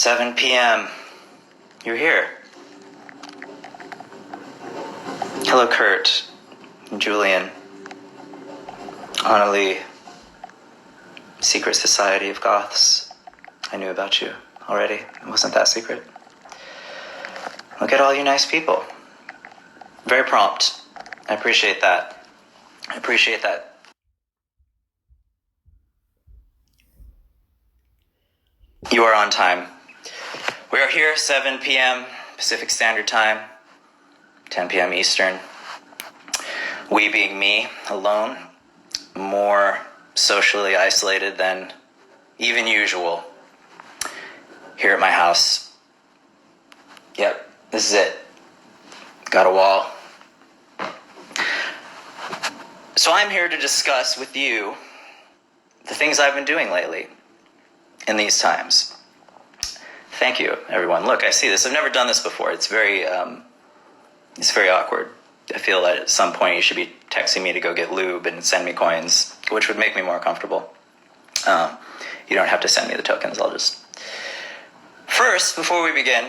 7 p.m. You're here. Hello, Kurt, Julian, Annalie, Secret Society of Goths. I knew about you already. It wasn't that secret. Look at all you nice people. Very prompt. I appreciate that. You are on time. We are here 7 p.m. Pacific Standard Time, 10 p.m. Eastern. We being me, alone, more socially isolated than even usual, here at my house. Yep, this is it. Got a wall. So I'm here to discuss with you the things I've been doing lately in these times. Thank you, everyone. Look, I see this. I've never done this before. It's very awkward. I feel that at some point you should be texting me to go get lube and send me coins, which would make me more comfortable. You don't have to send me the tokens. I'll just... First, before we begin,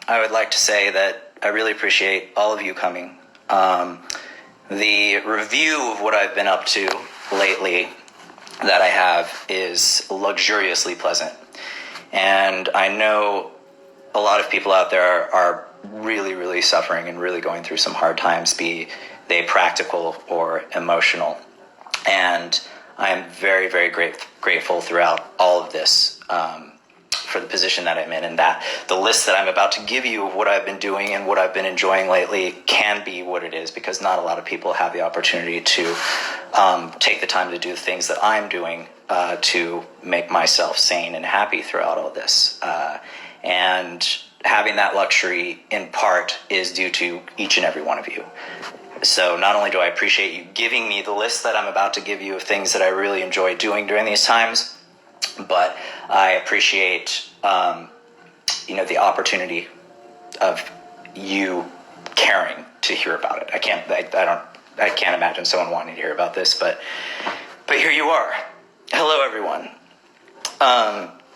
I would like to say that I really appreciate all of you coming. The review of what I've been up to lately that I have is luxuriously pleasant. And I know a lot of people out there are really, really suffering and really going through some hard times, be they practical or emotional. And I am very, very grateful throughout all of this for the position that I'm in, and that the list that I'm about to give you of what I've been doing and what I've been enjoying lately can be what it is, because not a lot of people have the opportunity to take the time to do the things that I'm doing to make myself sane and happy throughout all this. And having that luxury in part is due to each and every one of you. So not only do I appreciate you giving me the list that I'm about to give you of things that I really enjoy doing during these times, but I appreciate, the opportunity of you caring to hear about it. I can't imagine someone wanting to hear about this, but here you are. Hello, everyone.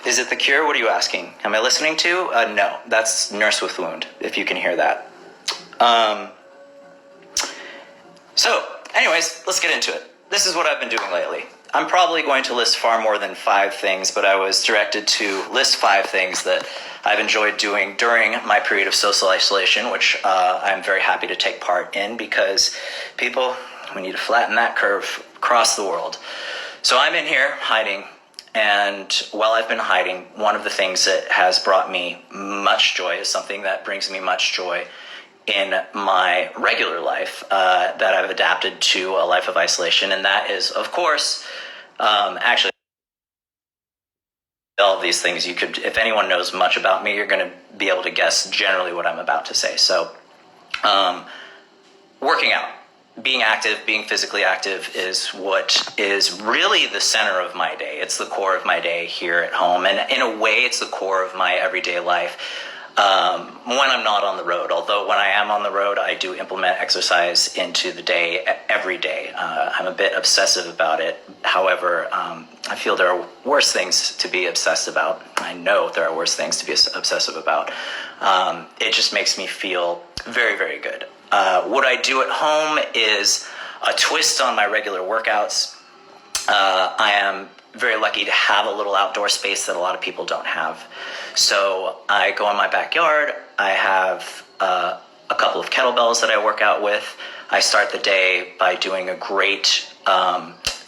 Is it The Cure? What are you asking? Am I listening to? No, that's Nurse with Wound, if you can hear that. So, anyways, let's get into it. This is what I've been doing lately. I'm probably going to list far more than 5 things, but I was directed to list 5 things that I've enjoyed doing during my period of social isolation, which I'm very happy to take part in, because people, we need to flatten that curve across the world. So I'm in here hiding, and while I've been hiding, one of the things that has brought me much joy is something that brings me much joy in my regular life that I've adapted to a life of isolation, and that is, of course, actually, all of these things, you could, if anyone knows much about me, you're going to be able to guess generally what I'm about to say. So, working out, being active, being physically active is what is really the center of my day. It's the core of my day here at home, and in a way, it's the core of my everyday life. When I'm not on the road, although when I am on the road, I do implement exercise into the day every day. I'm a bit obsessive about it. However, I feel there are worse things to be obsessed about. I know there are worse things to be obsessive about. It just makes me feel very, very good. What I do at home is a twist on my regular workouts. I am very lucky to have a little outdoor space that a lot of people don't have. So I go in my backyard. I have a couple of kettlebells that I work out with. I start the day by doing a great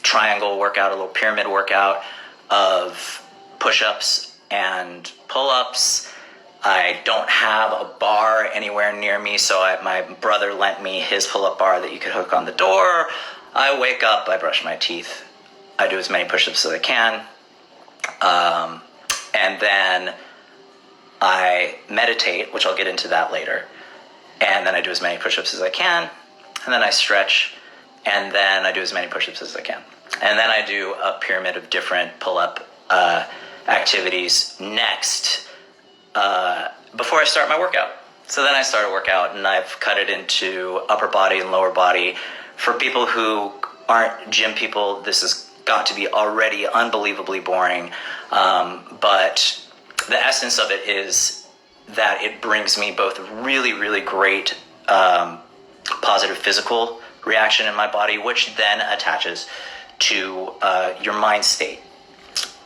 triangle workout, a little pyramid workout of push-ups and pull-ups. I don't have a bar anywhere near me, so my brother lent me his pull-up bar that you could hook on the door. I wake up, I brush my teeth, I do as many push-ups as I can, and then I meditate, which I'll get into that later, and then I do as many push-ups as I can, and then I stretch, and then I do as many push-ups as I can, and then I do a pyramid of different pull-up activities next, before I start my workout. So then I start a workout, and I've cut it into upper body and lower body. For people who aren't gym people, this has got to be already unbelievably boring, but the essence of it is that it brings me both really, really great positive physical reaction in my body, which then attaches to your mind state.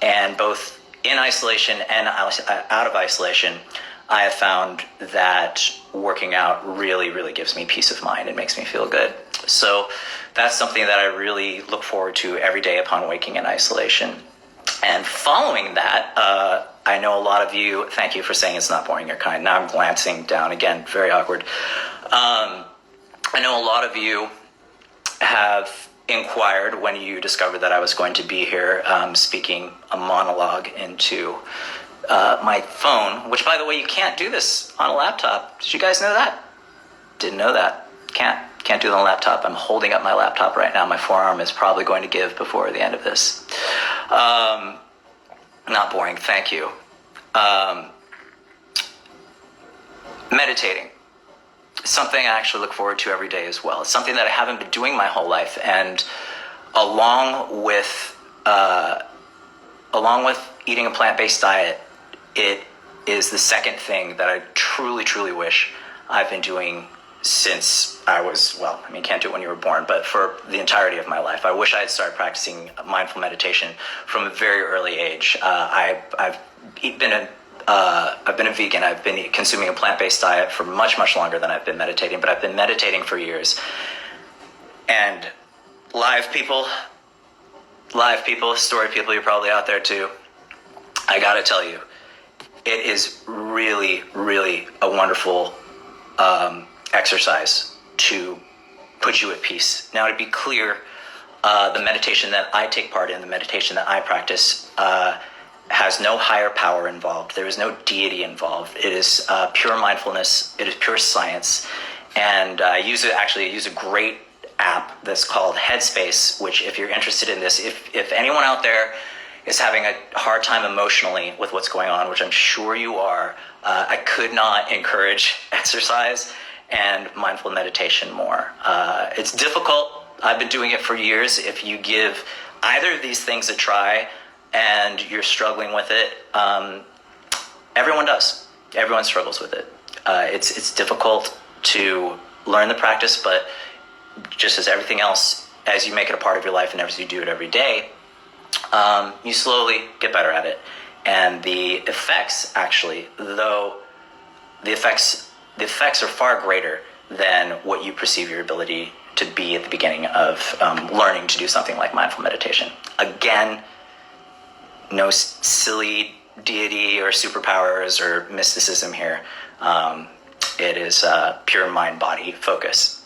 And both in isolation and out of isolation, I have found that working out really, really gives me peace of mind. It makes me feel good. So that's something that I really look forward to every day upon waking in isolation. And following that, I know a lot of you, thank you for saying it's not boring, you're kind. Now I'm glancing down again, very awkward. I know a lot of you have inquired when you discovered that I was going to be here speaking a monologue into my phone, which, by the way, you can't do this on a laptop. Did you guys know that? Didn't know that. Can't do it on a laptop. I'm holding up my laptop right now. My forearm is probably going to give before the end of this. Not boring, thank you. Meditating. Something I actually look forward to every day as well. It's something that I haven't been doing my whole life, and along with eating a plant-based diet, it is the second thing that I truly, truly wish I've been doing since I was, well, I mean, can't do it when you were born, but for the entirety of my life. I wish I had started practicing mindful meditation from a very early age. I've been a vegan. I've been consuming a plant-based diet for much, much longer than I've been meditating, but I've been meditating for years. And live people, story people, you're probably out there too. I gotta tell you, it is really, really a wonderful exercise to put you at peace. Now, to be clear, the meditation that I take part in, the meditation that I practice, has no higher power involved. There is no deity involved. It is pure mindfulness. It is pure science. And I use a great app that's called Headspace, which, if you're interested in this, if anyone out there is having a hard time emotionally with what's going on, which I'm sure you are, I could not encourage exercise and mindful meditation more. It's difficult. I've been doing it for years. If you give either of these things a try and you're struggling with it, everyone does. Everyone struggles with it. It's difficult to learn the practice, but just as everything else, as you make it a part of your life and as you do it every day, you slowly get better at it. And the effects, actually, though the effects are far greater than what you perceive your ability to be at the beginning of learning to do something like mindful meditation. Again, no silly deity or superpowers or mysticism here. It is pure mind-body focus.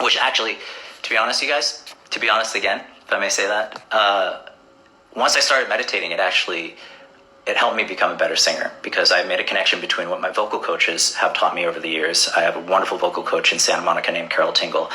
Which actually, to be honest, you guys, to be honest again, if I may say that, once I started meditating, it helped me become a better singer, because I made a connection between what my vocal coaches have taught me over the years. I have a wonderful vocal coach in Santa Monica named Carol Tingle,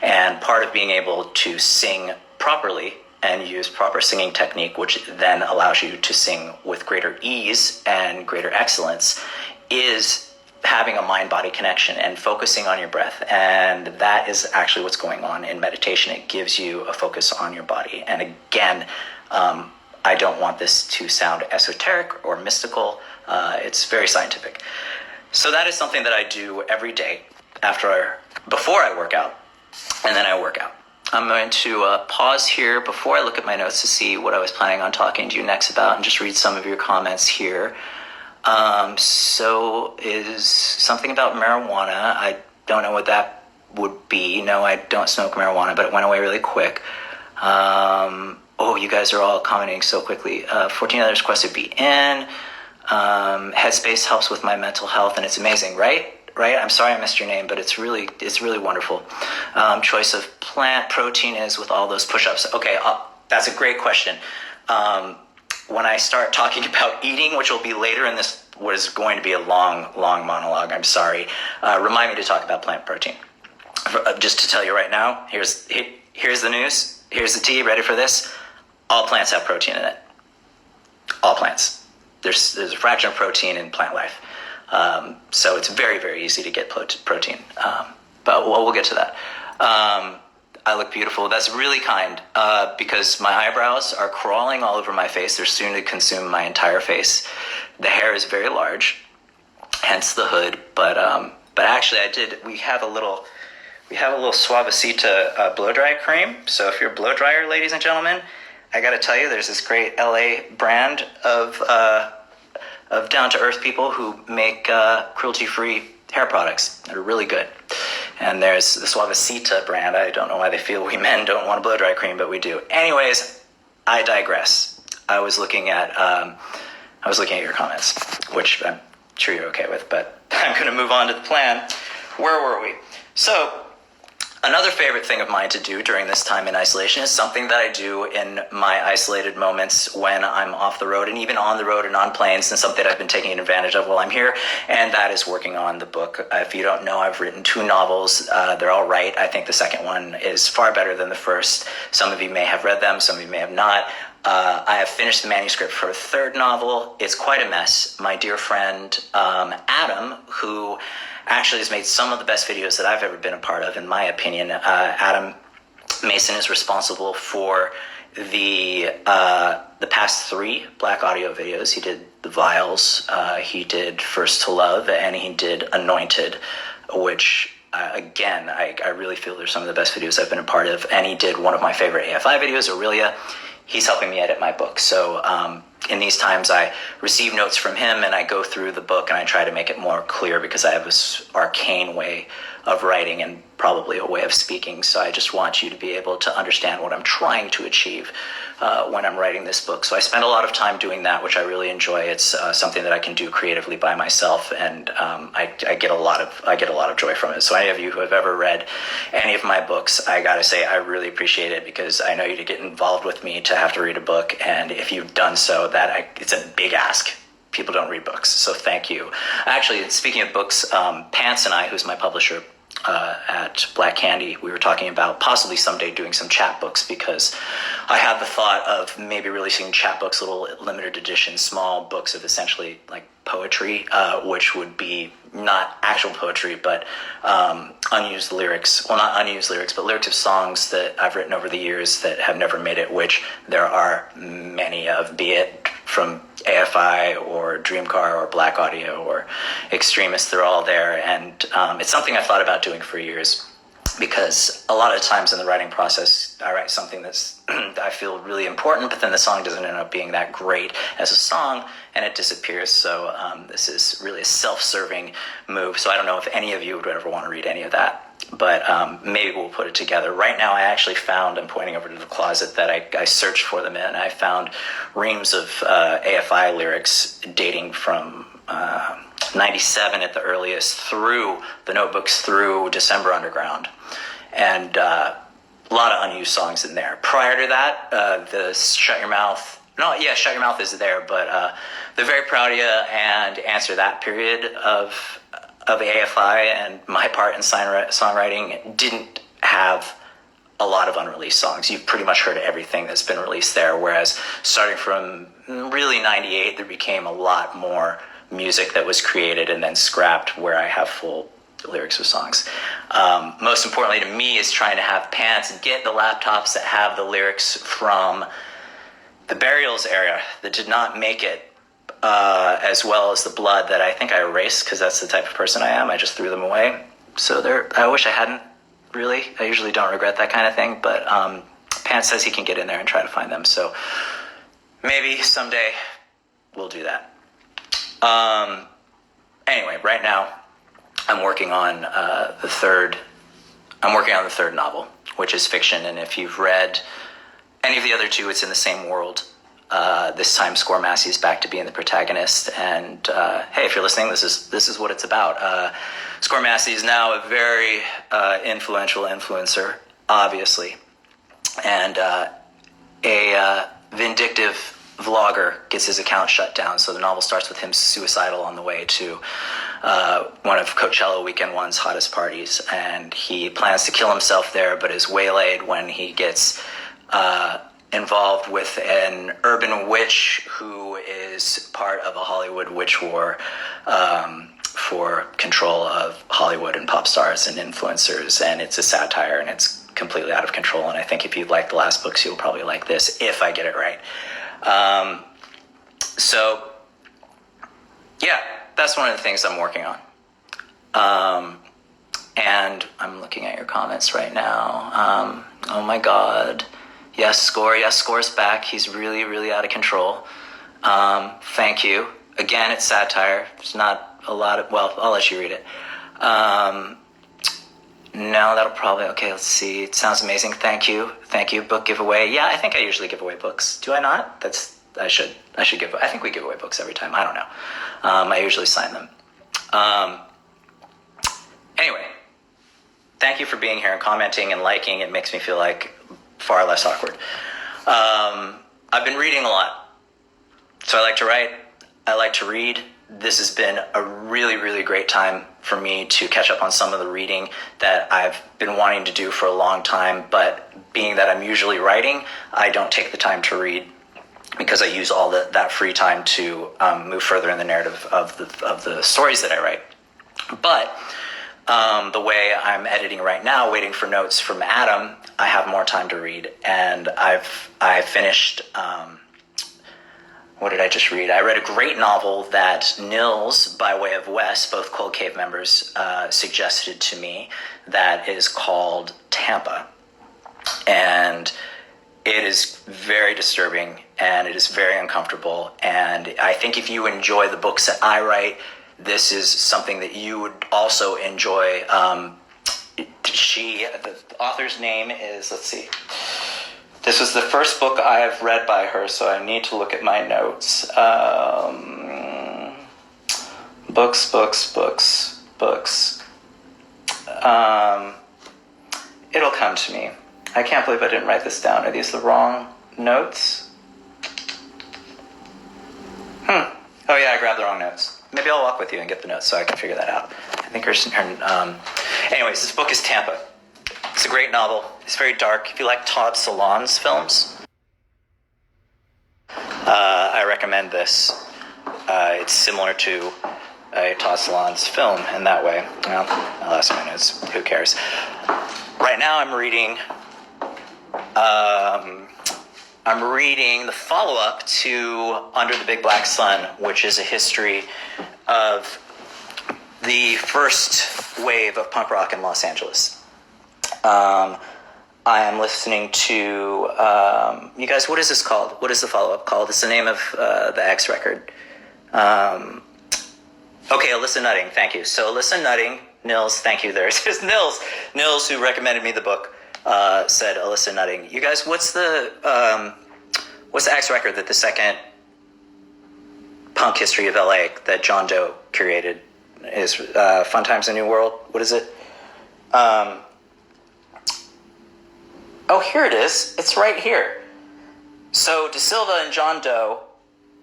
and part of being able to sing properly and use proper singing technique, which then allows you to sing with greater ease and greater excellence, is having a mind-body connection and focusing on your breath. And that is actually what's going on in meditation. It gives you a focus on your body. And again, I don't want this to sound esoteric or mystical. It's very scientific. So that is something that I do every day before I work out, and then I work out. I'm going to pause here before I look at my notes to see what I was planning on talking to you next about, and just read some of your comments here. So is something about marijuana. I don't know what that would be. No, I don't smoke marijuana, but it went away really quick. Oh, you guys are all commenting so quickly. 14 others requested be in. Headspace helps with my mental health, and it's amazing, right? Right? I'm sorry I missed your name, but it's really wonderful. Choice of plant protein is with all those push-ups. Okay, that's a great question. When I start talking about eating, which will be later in this, what is going to be a long monologue, I'm sorry, remind me to talk about plant protein. Just to tell you right now, here's the news, here's the tea, ready for this? All plants have protein in it. All plants. There's a fraction of protein in plant life. So it's very, very easy to get protein. But we'll get to that. I look beautiful. That's really kind, because my eyebrows are crawling all over my face. They're soon to consume my entire face. The hair is very large, hence the hood. But actually, we have a little Suavecita blow dry cream. So if you're a blow dryer, ladies and gentlemen, I got to tell you, there's this great LA brand of down to earth people who make cruelty-free hair products that are really good. And there's the Suavecita brand. I don't know why they feel we men don't want a blow dry cream, but we do. Anyways, I digress. I was looking at your comments, which I'm sure you're okay with, but I'm going to move on to the plan. Where were we? So, another favorite thing of mine to do during this time in isolation is something that I do in my isolated moments when I'm off the road and even on the road and on planes, and something I've been taking advantage of while I'm here, and that is working on the book. If you don't know, I've written 2 novels. They're all right. I think the second one is far better than the first. Some of you may have read them, some of you may have not. I have finished the manuscript for a 3rd novel. It's quite a mess. My dear friend Adam, who actually has made some of the best videos that I've ever been a part of, in my opinion. Adam Mason is responsible for the past 3 Black Audio videos. He did The Vials, he did First to Love, and he did Anointed, which, again, I really feel they're some of the best videos I've been a part of. And he did one of my favorite AFI videos, Aurelia. He's helping me edit my book. So in these times, I receive notes from him and I go through the book and I try to make it more clear, because I have this arcane way of writing and probably a way of speaking. So I just want you to be able to understand what I'm trying to achieve when I'm writing this book. So I spend a lot of time doing that, which I really enjoy. It's something that I can do creatively by myself, and I get a lot of joy from it. So any of you who have ever read any of my books, I gotta say I really appreciate it, because I know you to get involved with me to have to read a book, and if you've done so, it's a big ask. People don't read books, so thank you. Actually, speaking of books, Pants and I, who's my publisher at Black Candy, we were talking about possibly someday doing some chapbooks, because I have the thought of maybe releasing chapbooks, little limited edition, small books of essentially like poetry, which would be not actual poetry, but unused lyrics. Well, not unused lyrics, but lyrics of songs that I've written over the years that have never made it, which there are many of, be it from AFI or Dreamcar or Black Audio or Extremist. They're all there, and it's something I've thought about doing for years, because a lot of times in the writing process, I write something that's I feel really important, but then the song doesn't end up being that great as a song, and it disappears. So this is really a self-serving move. So I don't know if any of you would ever want to read any of that, but maybe we'll put it together. Right now, I actually found, I'm pointing over to the closet that I searched for them in, I found reams of AFI lyrics dating from 97 at the earliest, through the notebooks, through December Underground, and a lot of unused songs in there. Prior to that, the Shut Your Mouth, Shut Your Mouth is there, but They're Very Proud of You and Answer That period of AFI and my part in songwriting didn't have a lot of unreleased songs. You've pretty much heard everything that's been released there, whereas starting from really 98, there became a lot more music that was created and then scrapped, where I have full lyrics of songs. Most importantly to me is trying to have Pants get the laptops that have the lyrics from the Burials era that did not make it, as well as the Blood that I think I erased, because that's the type of person I am. I just threw them away. So I wish I hadn't, really. I usually don't regret that kind of thing, but Pants says he can get in there and try to find them. So maybe someday we'll do that. Anyway, right now I'm working on the third novel, which is fiction. And if you've read any of the other 2, it's in the same world. This time Score Massey is back to being the protagonist. And hey, if you're listening, this is what it's about. Score Massey is now a very influential influencer, obviously. And a vindictive vlogger gets his account shut down. So the novel starts with him suicidal on the way to one of Coachella Weekend One's hottest parties, and he plans to kill himself there, but is waylaid when he gets involved with an urban witch who is part of a Hollywood witch war for control of Hollywood and pop stars and influencers. And it's a satire, and it's completely out of control. And I think if you like the last books, you'll probably like this, if I get it right. So, yeah, that's one of the things I'm working on. And I'm looking at your comments right now. Oh my God. Yes, Score's back. He's really, really out of control. Thank you. Again, it's satire. There's not a lot of, well, I'll let you read it. No, that'll probably, okay, let's see. It sounds amazing. Thank you. Book giveaway. Yeah, I think I usually give away books. Do I not? I should give, I think we give away books every time. I don't know. I usually sign them. Anyway, thank you for being here and commenting and liking. It makes me feel like far less awkward. I've been reading a lot. So I like to write. I like to read. This has been a really, really great time for me to catch up on some of the reading that I've been wanting to do for a long time. But being that I'm usually writing, I don't take the time to read because I use all that free time to move further in the narrative of the stories that I write. But the way I'm editing right now, waiting for notes from Adam, I have more time to read. And I finished... what did I just read? I read a great novel that Nils, by way of Wes, both Cold Cave members, suggested to me, that is called Tampa. And it is very disturbing, and it is very uncomfortable. And I think if you enjoy the books that I write, this is something that you would also enjoy. The author's name is, let's see. This was the first book I have read by her, so I need to look at my notes. Books. It'll come to me. I can't believe I didn't write this down. Are these the wrong notes? Oh yeah, I grabbed the wrong notes. Maybe I'll walk with you and get the notes so I can figure that out. I think anyways, this book is Tampa. It's a great novel. It's very dark. If you like Todd Solondz's films, I recommend this. It's similar to a Todd Solondz film in that way. Well, I'll ask my notes. Who cares? Right now I'm reading the follow-up to Under the Big Black Sun, which is a history of the first wave of punk rock in Los Angeles. I am listening to, you guys, what is this called? What is the follow-up called? It's the name of the X record. Okay, Alyssa Nutting, thank you. So Alyssa Nutting, Nils, thank you. There it is, Nils, who recommended me the book, said Alyssa Nutting. You guys, what's the X record that the second punk history of LA that John Doe curated is? Fun Times in the New World? What is it? Oh, here it is. It's right here. So De Silva and John Doe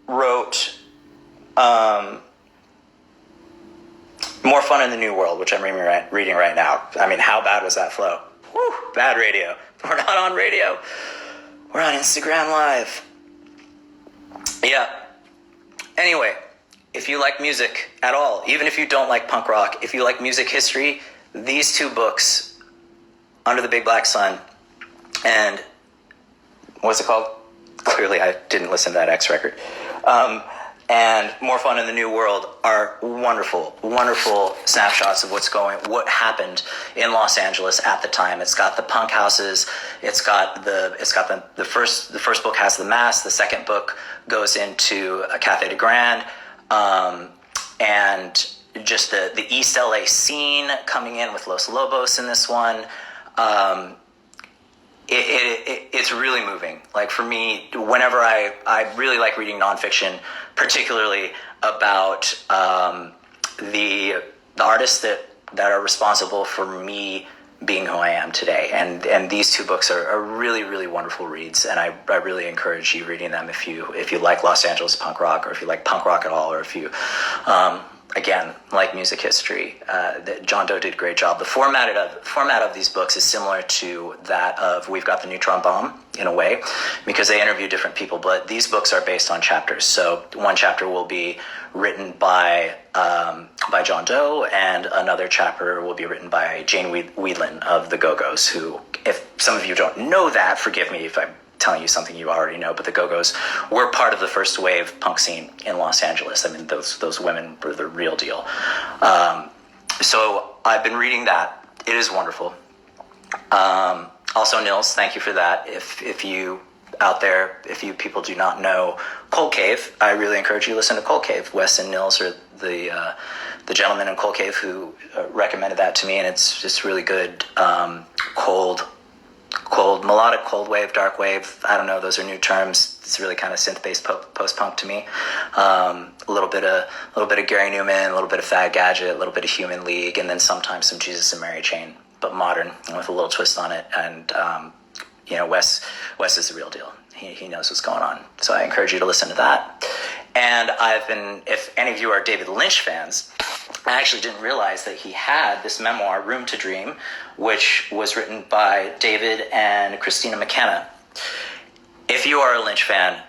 wrote More Fun in the New World, which I'm reading right now. I mean, how bad was that flow? Whew, bad radio. We're not on radio. We're on Instagram Live. Yeah. Anyway, if you like music at all, even if you don't like punk rock, if you like music history, these two books, Under the Big Black Sun, and what's it called? Clearly, I didn't listen to that X record. And More Fun in the New World are wonderful, wonderful snapshots of what happened in Los Angeles at the time. It's got the punk houses. It's got the first book has the Mass. The second book goes into a Cafe de Grand, and just the East LA scene coming in with Los Lobos in this one. It's really moving. Like for me, whenever I really like reading nonfiction, particularly about the artists that are responsible for me being who I am today. And these two books are really, really wonderful reads, and I really encourage you reading them if you like Los Angeles punk rock, or if you like punk rock at all, or if you again, like music history, that John Doe did a great job. The format of these books is similar to that of We've Got the Neutron Bomb, in a way, because they interview different people, but these books are based on chapters. So one chapter will be written by John Doe, and another chapter will be written by Jane Whelan of the Go-Go's, who, if some of you don't know that, forgive me if I'm telling you something you already know, but the Go-Go's were part of the first wave punk scene in Los Angeles. I mean, those women were the real deal. So I've been reading that. It is wonderful. Also, Nils, thank you for that. If you out there, if you people do not know Cold Cave, I really encourage you to listen to Cold Cave. Wes and Nils are the gentlemen in Cold Cave who recommended that to me, and it's just really good. Cold melodic, cold wave, dark wave. I don't know; those are new terms. It's really kind of synth-based post-punk to me. A little bit of Gary Newman, a little bit of Fad Gadget, a little bit of Human League, and then sometimes some Jesus and Mary Chain, but modern with a little twist on it. And Wes is the real deal. He knows what's going on. So I encourage you to listen to that. And if any of you are David Lynch fans, I actually didn't realize that he had this memoir, Room to Dream, which was written by David and Christina McKenna. If you are a Lynch fan,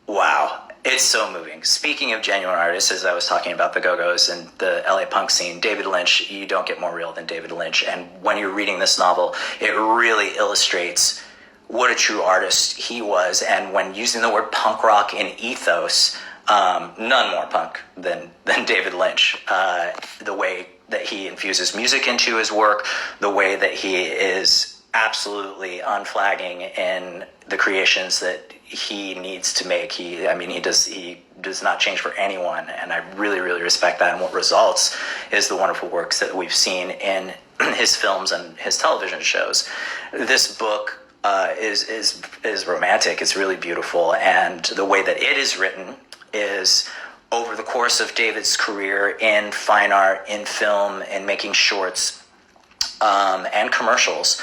wow, it's so moving. Speaking of genuine artists, as I was talking about the Go-Go's and the LA punk scene, David Lynch, you don't get more real than David Lynch. And when you're reading this novel, it really illustrates what a true artist he was. And when using the word punk rock in ethos, none more punk than David Lynch. The way that he infuses music into his work, the way that he is absolutely unflagging in the creations that he needs to make. He does not change for anyone, and I really, really respect that. And what results is the wonderful works that we've seen in his films and his television shows. This book is romantic. It's really beautiful, and the way that it is written is over the course of David's career in fine art, in film, in making shorts and commercials.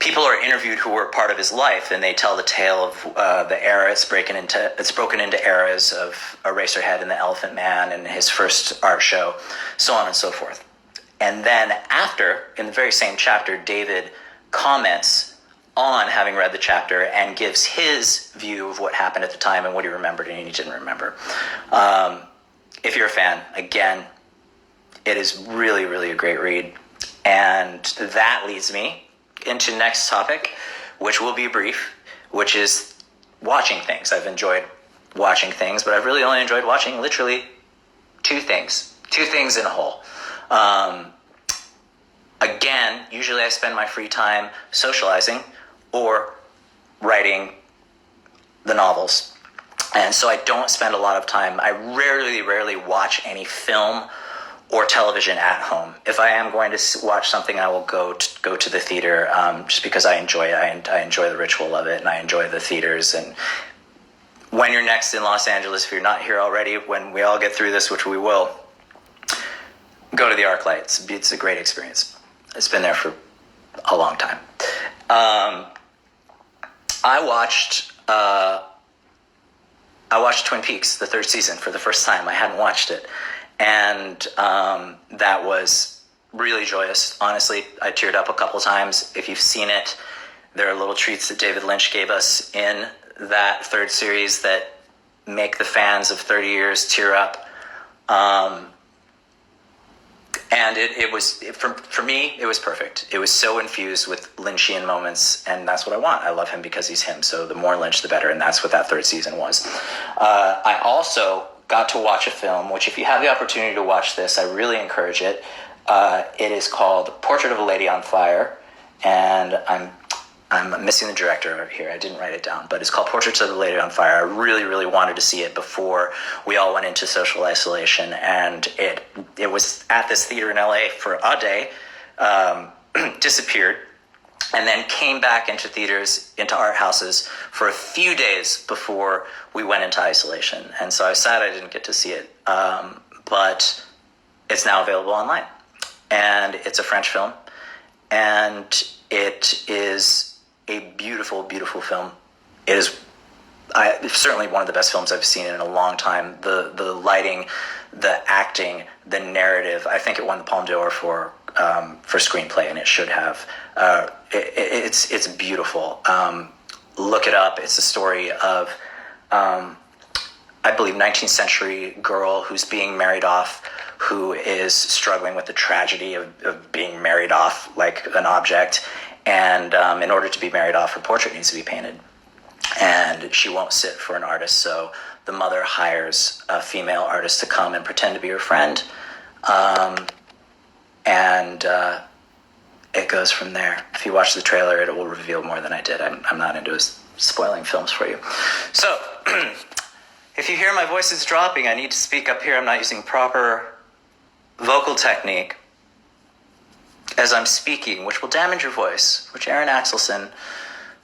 People are interviewed who were part of his life, and they tell the tale of the era. It's broken into eras of Eraserhead and the Elephant Man and his first art show, so on and so forth. And then after, in the very same chapter, David comments on having read the chapter and gives his view of what happened at the time and what he remembered and he didn't remember. If you're a fan, again, it is really, really a great read. And that leads me into next topic, which will be brief, which is watching things. I've enjoyed watching things, but I've really only enjoyed watching literally two things in a whole. Again, usually I spend my free time socializing or writing the novels. And so I don't spend a lot of time. I rarely watch any film or television at home. If I am going to watch something, I will go to the theater, just because I enjoy it. I enjoy the ritual of it, and I enjoy the theaters. And when you're next in Los Angeles, if you're not here already, when we all get through this, which we will, go to the ArcLight. It's a great experience. It's been there for a long time. I watched Twin Peaks, the third season, for the first time. I hadn't watched it. And that was really joyous. Honestly, I teared up a couple times. If you've seen it, there are little treats that David Lynch gave us in that third series that make the fans of 30 years tear up. And it was, for me, it was perfect. It was so infused with Lynchian moments, and that's what I want. I love him because he's him, so the more Lynch, the better, and that's what that third season was. I also got to watch a film, which if you have the opportunity to watch this, I really encourage it. It is called Portrait of a Lady on Fire, and I'm missing the director here. I didn't write it down, but it's called Portraits of a Lady on Fire. I really, really wanted to see it before we all went into social isolation, and it was at this theater in LA for a day, disappeared, and then came back into theaters, into art houses for a few days before we went into isolation. And so I was sad I didn't get to see it, but it's now available online. And it's a French film, and it is a beautiful, beautiful film. It is certainly one of the best films I've seen in a long time. The lighting, the acting, the narrative. I think it won the Palme d'Or for screenplay, and it should have. It's beautiful. Look it up. It's a story of, I believe, 19th century girl who's being married off, who is struggling with the tragedy of being married off like an object. And in order to be married off, her portrait needs to be painted. And she won't sit for an artist, so the mother hires a female artist to come and pretend to be her friend. And it goes from there. If you watch the trailer, it will reveal more than I did. I'm not into spoiling films for you. So, if you hear my voice is dropping, I need to speak up here. I'm not using proper vocal technique as I'm speaking, which will damage your voice, which Aaron Axelson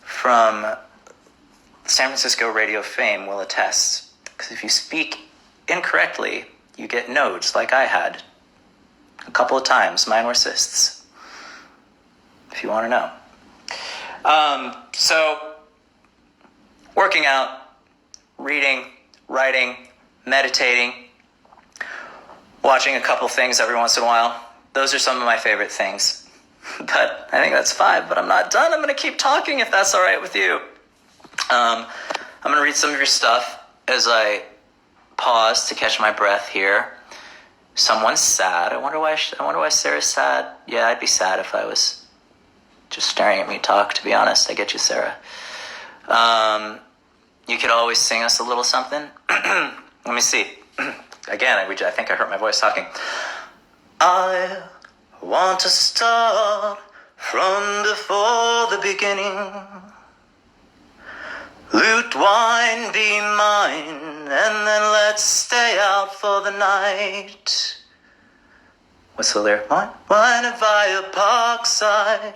from San Francisco radio fame will attest. Because if you speak incorrectly, you get nodes like I had. A couple of times, mine were cysts. If you want to know. So, working out, reading, writing, meditating, watching a couple things every once in a while. Those are some of my favorite things. But I think that's 5, but I'm not done. I'm going to keep talking if that's all right with you. I'm going to read some of your stuff as I pause to catch my breath here. Someone's sad. I wonder why Sarah's sad. Yeah, I'd be sad if I was just staring at me talk, to be honest. I get you, Sarah. You could always sing us a little something. Let me see. Again, I think I hurt my voice talking. I want to start from before the beginning. Loot wine be mine, and then let's stay out for the night. What's the lyric? Wine via parkside,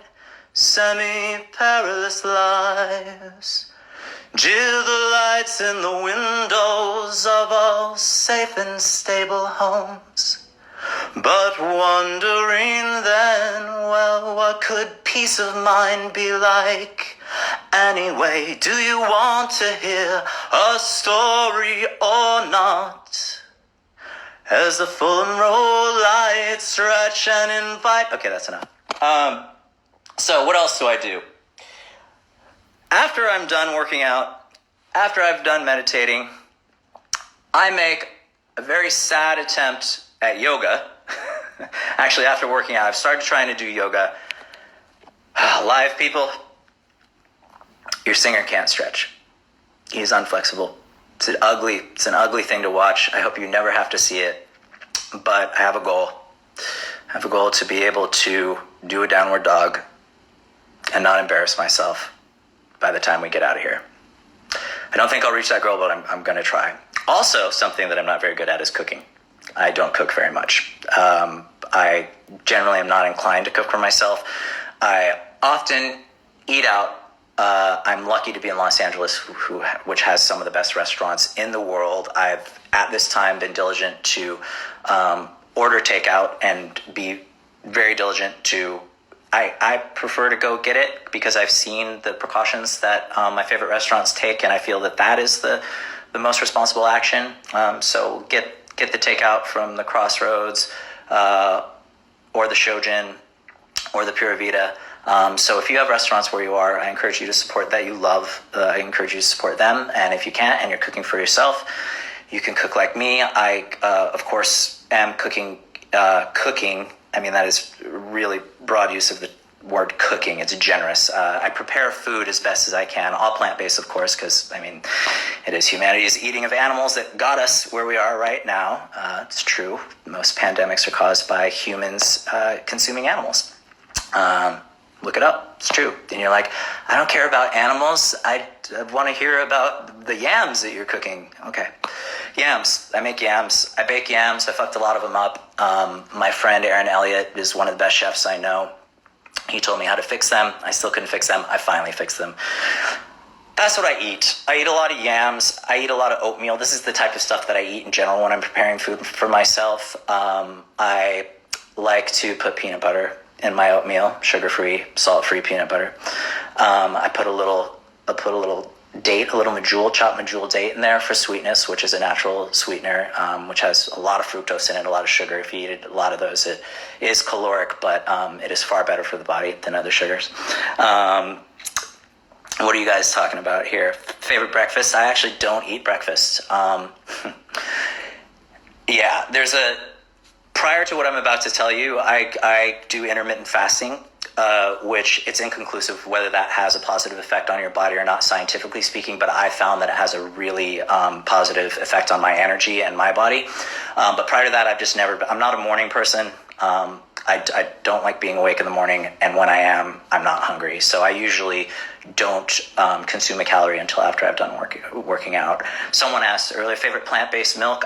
semi-perilous lives. Jill the lights in the windows of all safe and stable homes. But wondering then, well, what could peace of mind be like? Anyway, do you want to hear a story or not? As the Fulham Road lights stretch and invite... Okay, that's enough. So what else do I do? After I'm done working out, after I've done meditating, I make a very sad attempt at yoga. Actually, after working out, I've started trying to do yoga. Live people, your singer can't stretch. He's unflexible. It's an ugly thing to watch. I hope you never have to see it. But I have a goal. I have a goal to be able to do a downward dog and not embarrass myself by the time we get out of here. I don't think I'll reach that goal, but I'm going to try. Also, something that I'm not very good at is cooking. I don't cook very much. I generally am not inclined to cook for myself. I often eat out. I'm lucky to be in Los Angeles, which has some of the best restaurants in the world. I've, at this time, been diligent to order takeout and be very diligent to... I prefer to go get it because I've seen the precautions that my favorite restaurants take, and I feel that is the most responsible action. So get the takeout from the Crossroads or the Shojin or the Pura Vida. So if you have restaurants where you are, I encourage you to support that you love. I encourage you to support them. And if you can't and you're cooking for yourself, you can cook like me. I, of course, am cooking. I mean, that is really broad use of the word cooking. It's generous. I prepare food as best as I can, all plant-based, of course, because, I mean, it is humanity's eating of animals that got us where we are right now. It's true. Most pandemics are caused by humans consuming animals. Look it up. It's true. And you're like, I don't care about animals. I want to hear about the yams that you're cooking. Okay. Yams. I make yams. I bake yams. I fucked a lot of them up. My friend Aaron Elliott is one of the best chefs I know. He told me how to fix them. I still couldn't fix them. I finally fixed them. That's what I eat. I eat a lot of yams. I eat a lot of oatmeal. This is the type of stuff that I eat in general when I'm preparing food for myself. I like to put peanut butter in my oatmeal, sugar-free, salt-free peanut butter. I put a little date, a little chopped medjool date in there for sweetness, which is a natural sweetener, which has a lot of fructose in it, a lot of sugar. If you eat a lot of those, it is caloric, but it is far better for the body than other sugars. What are you guys talking about here? Favorite breakfast? I actually don't eat breakfast. Prior to what I'm about to tell you, I do intermittent fasting, which it's inconclusive whether that has a positive effect on your body or not, scientifically speaking, but I found that it has a really positive effect on my energy and my body. But prior to that, I'm not a morning person. I don't like being awake in the morning, and when I am, I'm not hungry. So I usually don't consume a calorie until after I've done working out. Someone asked earlier, favorite plant-based milk?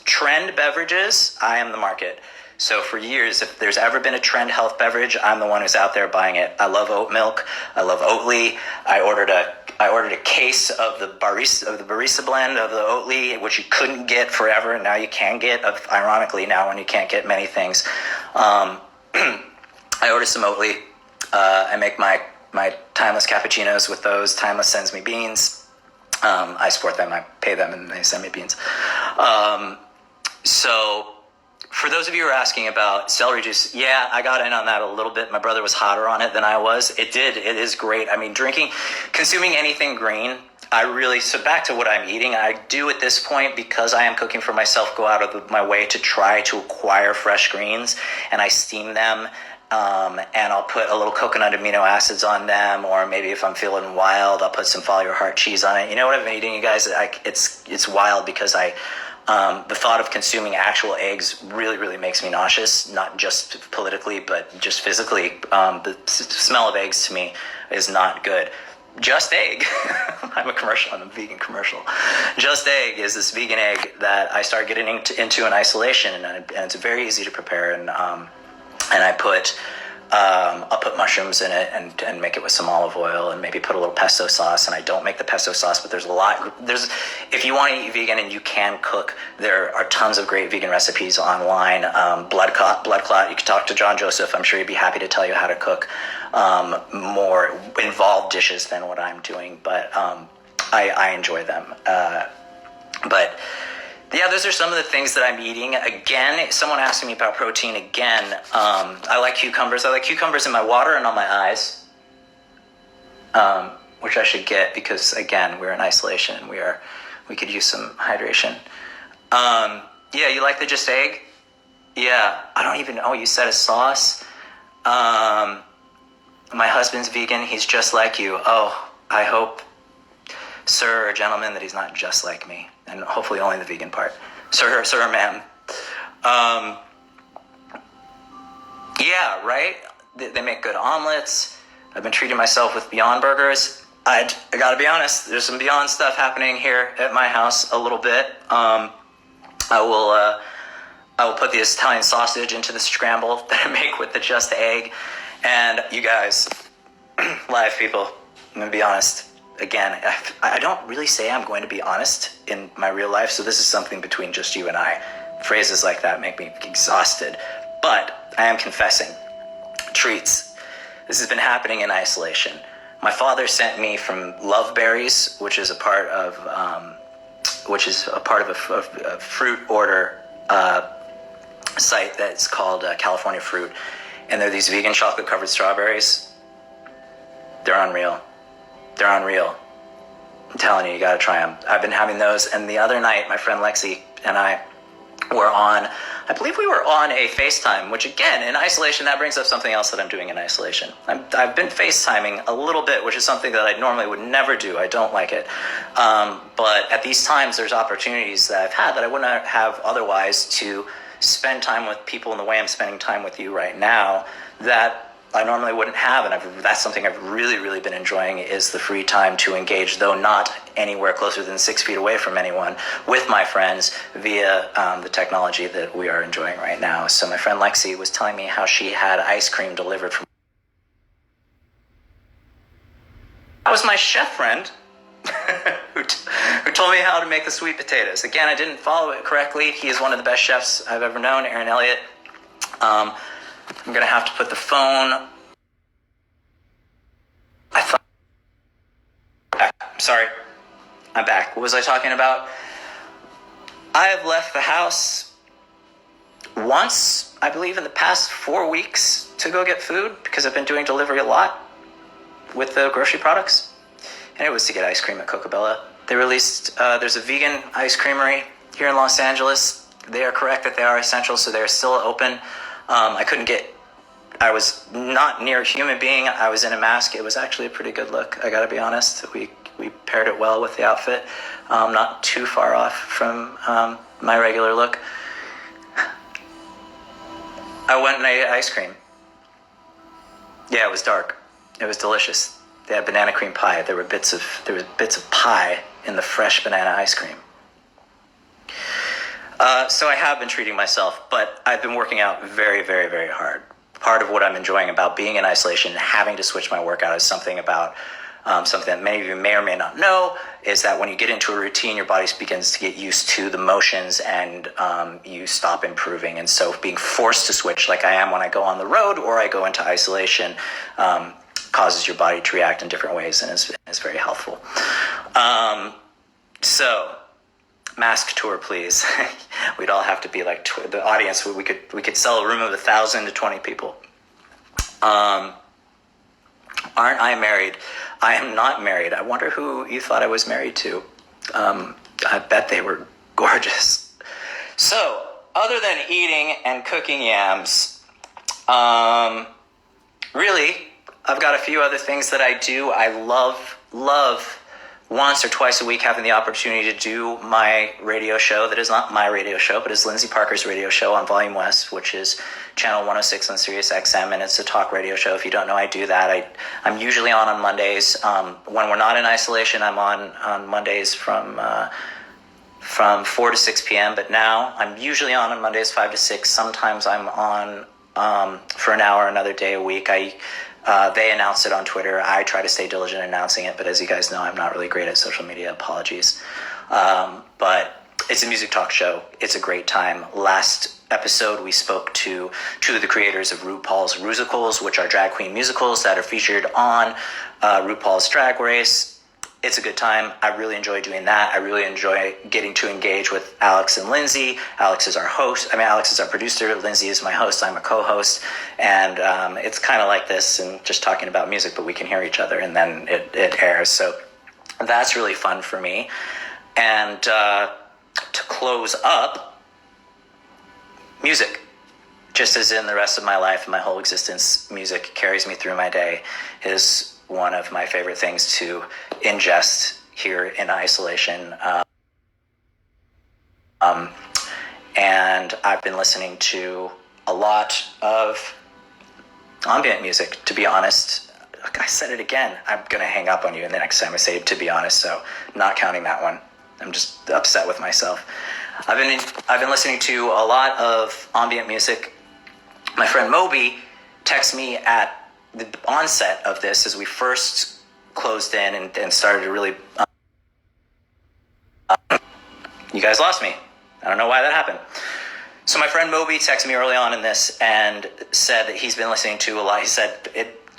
Trend beverages, I am the market. So for years, if there's ever been a trend health beverage, I'm the one who's out there buying it. I love oat milk. I love Oatly. I ordered a case of the barista blend of the Oatly, which you couldn't get forever, and now you can get. Ironically, now when you can't get many things, I ordered some Oatly. I make my Timeless cappuccinos with those. Timeless sends me beans. I support them. I pay them, and they send me beans. So for those of you who are asking about celery juice, yeah, I got in on that a little bit. My brother was hotter on it than I was. It is great. I mean, consuming anything green, so back to what I'm eating, I do at this point, because I am cooking for myself, go out of my way to try to acquire fresh greens, and I steam them. And I'll put a little coconut amino acids on them, or maybe if I'm feeling wild, I'll put some Follow Your Heart cheese on it. You know what I've been eating, you guys? It's wild, because the thought of consuming actual eggs really, really makes me nauseous, not just politically, but just physically. The smell of eggs to me is not good. Just Egg, I'm a vegan commercial. Just Egg is this vegan egg that I started getting into in isolation, and it's very easy to prepare, and I'll put mushrooms in it and make it with some olive oil, and maybe put a little pesto sauce. And I don't make the pesto sauce, but if you want to eat vegan and you can cook, there are tons of great vegan recipes online. Blood clot, you can talk to John Joseph. I'm sure he'd be happy to tell you how to cook more involved dishes than what I'm doing, but I enjoy them. But yeah, those are some of the things that I'm eating. Again, someone asking me about protein again. I like cucumbers. I like cucumbers in my water and on my eyes, which I should get, because again, we're in isolation and we could use some hydration. Yeah, you like the Just Egg? Yeah, I don't even know. You said a sauce. My husband's vegan. He's just like you. Oh, I hope, sir or gentleman, that he's not just like me. And hopefully only the vegan part. Sir or ma'am. Yeah, right? They make good omelets. I've been treating myself with Beyond Burgers. I gotta be honest, there's some Beyond stuff happening here at my house a little bit. I will put the Italian sausage into the scramble that I make with the Just Egg. And you guys, live people, I'm gonna be honest. Again, I don't really say I'm going to be honest in my real life, so this is something between just you and I. Phrases like that make me exhausted. But I am confessing. Treats. This has been happening in isolation. My father sent me from Love Berries, which is a part of a fruit order site that's called California Fruit, and they're these vegan chocolate-covered strawberries. They're unreal. They're unreal. I'm telling you, you gotta try them. I've been having those, and the other night, my friend Lexi and I were on, I believe we were on a FaceTime, which again, in isolation, that brings up something else that I'm doing in isolation. I've been FaceTiming a little bit, which is something that I normally would never do. I don't like it. But at these times, there's opportunities that I've had that I wouldn't have otherwise to spend time with people in the way I'm spending time with you right now, that I normally wouldn't have, and that's something I've really, really been enjoying, is the free time to engage, though not anywhere closer than 6 feet away from anyone, with my friends via the technology that we are enjoying right now. So my friend Lexi was telling me how she had ice cream delivered from... That was my chef friend who told me how to make the sweet potatoes. Again, I didn't follow it correctly. He is one of the best chefs I've ever known, Aaron Elliott. I'm going to have to put the phone... sorry, I'm back. What was I talking about? I have left the house once, I believe, in the past 4 weeks to go get food because I've been doing delivery a lot with the grocery products. And it was to get ice cream at Cocobella. They released, there's a vegan ice creamery here in Los Angeles. They are correct that they are essential, so they're still open. I was not near a human being. I was in a mask. It was actually a pretty good look, I gotta be honest. We paired it well with the outfit. Not too far off from my regular look. I went and ate ice cream. Yeah, it was dark. It was delicious. They had banana cream pie. There were bits of pie in the fresh banana ice cream. So I have been treating myself, but I've been working out very, very, very hard. Part of what I'm enjoying about being in isolation and having to switch my workout is something that many of you may or may not know, is that when you get into a routine, your body begins to get used to the motions and you stop improving. And so being forced to switch like I am when I go on the road or I go into isolation causes your body to react in different ways and is very helpful. So mask tour, please. We'd all have to be like the audience. We could sell a room of 1,000 to 20 people. Aren't I married? I am not married. I wonder who you thought I was married to. I bet they were gorgeous. So, other than eating and cooking yams, really, I've got a few other things that I do. I love once or twice a week having the opportunity to do my radio show that is not my radio show, but is Lindsay Parker's radio show on Volume West, which is channel 106 on Sirius XM, and it's a talk radio show. If you don't know, I do that. I'm usually on Mondays. When we're not in isolation, I'm on Mondays from 4 to 6 p.m., but now I'm usually on Mondays 5 to 6. Sometimes I'm on for an hour another day a week. They announce it on Twitter. I try to stay diligent in announcing it, but as you guys know, I'm not really great at social media. Apologies. But it's a music talk show. It's a great time. Last episode, we spoke to two of the creators of RuPaul's Rusicals, which are drag queen musicals that are featured on RuPaul's Drag Race. It's a good time. I really enjoy doing that. I really enjoy getting to engage with Alex and Lindsay. Alex is our host. Alex is our producer. Lindsay is my host. I'm a co-host. And it's kind of like this and just talking about music, but we can hear each other and then it airs. So that's really fun for me. And to close up, music. Just as in the rest of my life and my whole existence, music carries me through my day. It is one of my favorite things to ingest here in isolation. And I've been listening to a lot of ambient music, to be honest. I said it again. I'm going to hang up on you the next time I say to be honest, so not counting that one. I'm just upset with myself. I've been listening to a lot of ambient music. My friend Moby texted me at the onset of this as we first closed in and started to really... you guys lost me. I don't know why that happened. So my friend Moby texted me early on in this and said that he's been listening to a lot. He said,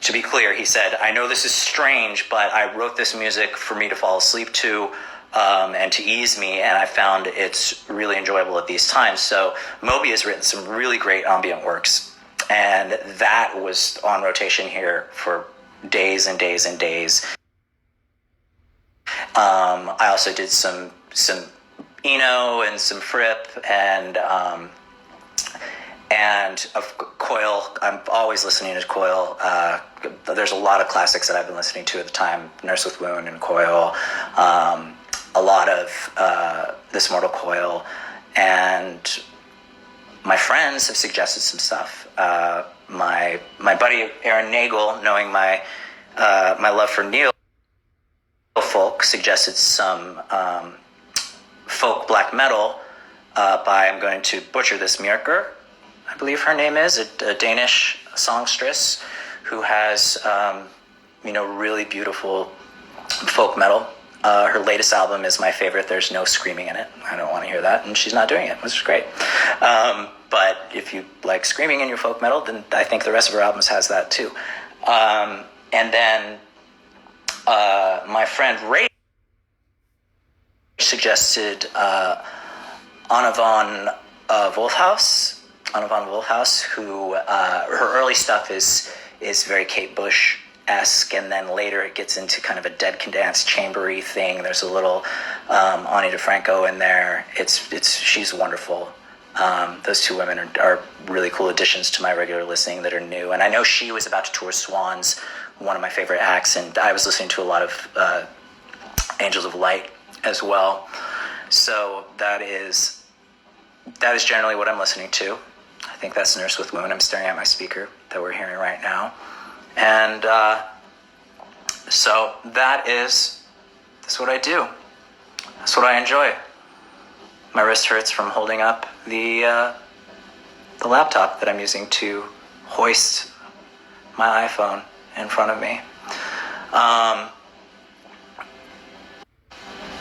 to be clear, he said, I know this is strange, but I wrote this music for me to fall asleep to and to ease me, and I found it's really enjoyable at these times. So Moby has written some really great ambient works. And that was on rotation here for days and days and days. I also did some Eno and some Fripp and of Coil. I'm always listening to Coil. There's a lot of classics that I've been listening to at the time. Nurse with Wound and Coil. A lot of This Mortal Coil. And my friends have suggested some stuff. My buddy Aaron Nagel, knowing my love for Neil folk, suggested some folk black metal by, I'm going to butcher this, Mjørker, I believe her name is, a Danish songstress who has really beautiful folk metal. Her latest album is my favorite. There's no screaming in it. I don't want to hear that, and she's not doing it, which is great. But if you like screaming in your folk metal, then I think the rest of her albums has that too. And then my friend Ray suggested Anna von Wolfhaus, who her early stuff is very Kate Bush-esque, and then later it gets into kind of a Dead Can Dance chambery thing. There's a little Ani DeFranco in there. She's wonderful. Those two women are really cool additions to my regular listening that are new. And I know she was about to tour Swans, one of my favorite acts, and I was listening to a lot of Angels of Light as well. So that is generally what I'm listening to. I think that's Nurse with Moon. I'm staring at my speaker that we're hearing right now. And so that's what I do. That's what I enjoy. My wrist hurts from holding up the laptop that I'm using to hoist my iPhone in front of me.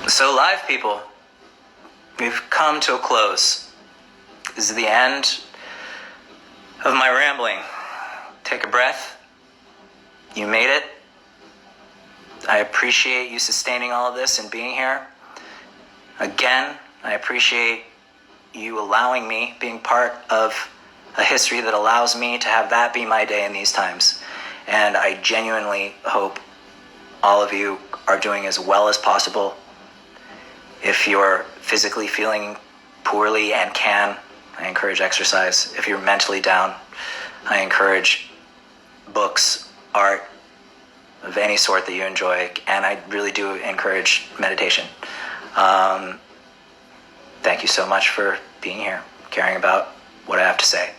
So live people, we've come to a close. This is the end of my rambling. Take a breath. You made it. I appreciate you sustaining all of this and being here. Again, I appreciate you allowing me, being part of a history that allows me to have that be my day in these times. And I genuinely hope all of you are doing as well as possible. If you're physically feeling poorly and can, I encourage exercise. If you're mentally down, I encourage books, art of any sort that you enjoy, and I really do encourage meditation. Thank you so much for being here, caring about what I have to say.